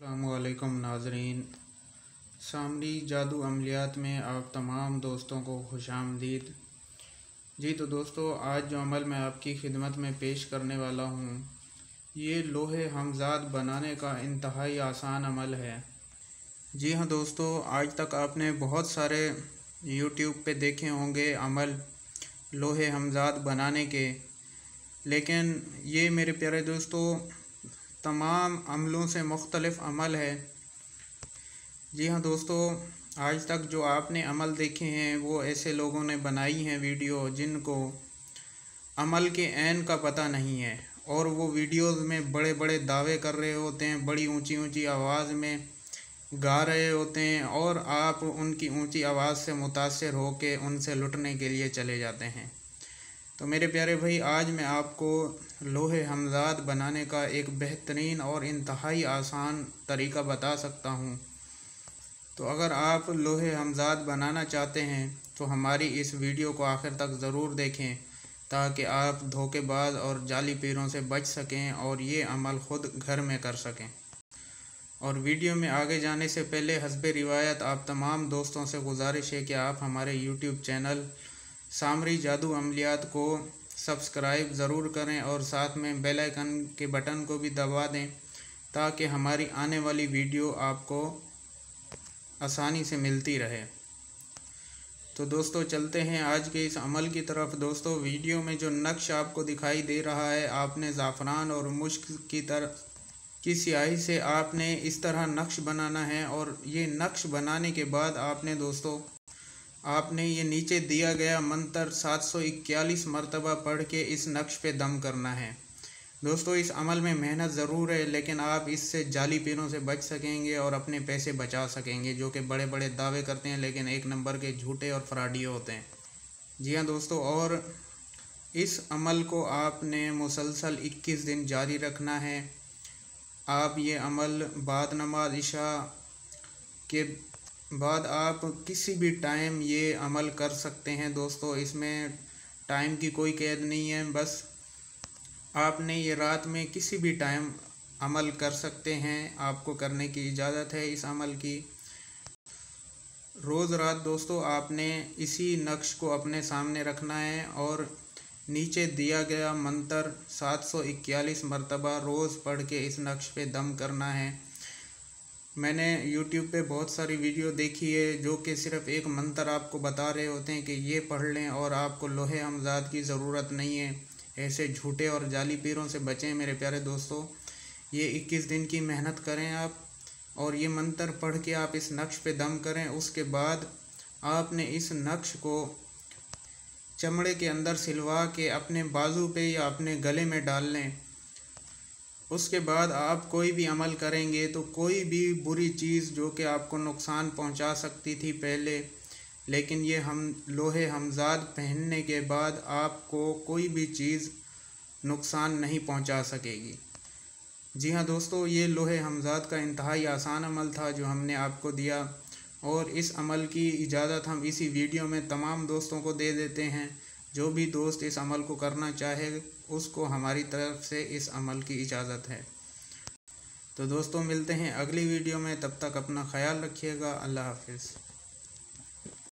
अस्सलामुअलैकुम नाज़रीन। सामरी जादू अमलियात में आप तमाम दोस्तों को खुशामदीद। जी तो दोस्तों, आज जो अमल मैं आपकी खिदमत में पेश करने वाला हूँ, ये लोहे हमजाद बनाने का इंतहाई आसान अमल है। जी हाँ दोस्तों, आज तक आपने बहुत सारे यूट्यूब पे देखे होंगे अमल लोहे हमजाद बनाने के, लेकिन ये मेरे प्यारे दोस्तों तमाम अमलों से मुख्तलिफ़ अमल है। जी हाँ दोस्तों, आज तक जो आपने अमल देखे हैं वो ऐसे लोगों ने बनाई हैं वीडियो जिनको अमल के ऐन का पता नहीं है, और वो वीडियोस में बड़े बड़े दावे कर रहे होते हैं, बड़ी ऊंची ऊंची आवाज़ में गा रहे होते हैं, और आप उनकी ऊंची आवाज़ से मुतासिर होकर उनसे लुटने के लिए चले जाते हैं। तो मेरे प्यारे भाई, आज मैं आपको लोहे हमजाद बनाने का एक बेहतरीन और इंतहाई आसान तरीका बता सकता हूँ। तो अगर आप लोहे हमजाद बनाना चाहते हैं तो हमारी इस वीडियो को आखिर तक ज़रूर देखें, ताकि आप धोखेबाज और जाली पीरों से बच सकें और ये अमल ख़ुद घर में कर सकें। और वीडियो में आगे जाने से पहले हस्बे रिवायत आप तमाम दोस्तों से गुजारिश है कि आप हमारे यूट्यूब चैनल सामरी जादू अमलियात को सब्सक्राइब ज़रूर करें और साथ में बेल आइकन के बटन को भी दबा दें, ताकि हमारी आने वाली वीडियो आपको आसानी से मिलती रहे। तो दोस्तों, चलते हैं आज के इस अमल की तरफ। दोस्तों, वीडियो में जो नक्श आपको दिखाई दे रहा है, आपने ज़ाफ़रान और मुश्क की स्याही से आपने इस तरह नक्श बनाना है। और ये नक्श बनाने के बाद आपने ये नीचे दिया गया मंत्र 741 मरतबा पढ़ के इस नक्श पे दम करना है। दोस्तों, इस अमल में मेहनत ज़रूर है, लेकिन आप इससे जाली पीरों से बच सकेंगे और अपने पैसे बचा सकेंगे, जो कि बड़े बड़े दावे करते हैं लेकिन एक नंबर के झूठे और फ्रॉडी होते हैं। जी हाँ दोस्तों, और इस अमल को आपने मुसलसल 21 दिन जारी रखना है। आप ये अमल बाद नमाज इशा के बाद आप किसी भी टाइम ये अमल कर सकते हैं। दोस्तों, इसमें टाइम की कोई कैद नहीं है, बस आपने ये रात में किसी भी टाइम अमल कर सकते हैं, आपको करने की इजाज़त है इस अमल की। रोज़ रात दोस्तों आपने इसी नक्श को अपने सामने रखना है और नीचे दिया गया मंत्र 741 मरतबा रोज़ पढ़ के इस नक्श पे दम करना है। मैंने YouTube पे बहुत सारी वीडियो देखी है जो कि सिर्फ़ एक मंत्र आपको बता रहे होते हैं कि ये पढ़ लें और आपको लोहे हमजाद की ज़रूरत नहीं है। ऐसे झूठे और जाली पीरों से बचें मेरे प्यारे दोस्तों। ये 21 दिन की मेहनत करें आप, और ये मंत्र पढ़ के आप इस नक्श पे दम करें। उसके बाद आपने इस नक्श को चमड़े के अंदर सिलवा के अपने बाजू पे या अपने गले में डाल लें। उसके बाद आप कोई भी अमल करेंगे तो कोई भी बुरी चीज़ जो कि आपको नुकसान पहुंचा सकती थी पहले, लेकिन ये हम लोहे हमजाद पहनने के बाद आपको कोई भी चीज़ नुकसान नहीं पहुंचा सकेगी। जी हाँ दोस्तों, ये लोहे हमजाद का इंतहाई आसान अमल था जो हमने आपको दिया, और इस अमल की इजाज़त हम इसी वीडियो में तमाम दोस्तों को दे देते हैं। जो भी दोस्त इस अमल को करना चाहे उसको हमारी तरफ से इस अमल की इजाज़त है। तो दोस्तों, मिलते हैं अगली वीडियो में, तब तक अपना ख्याल रखिएगा। अल्लाह हाफ़िज़।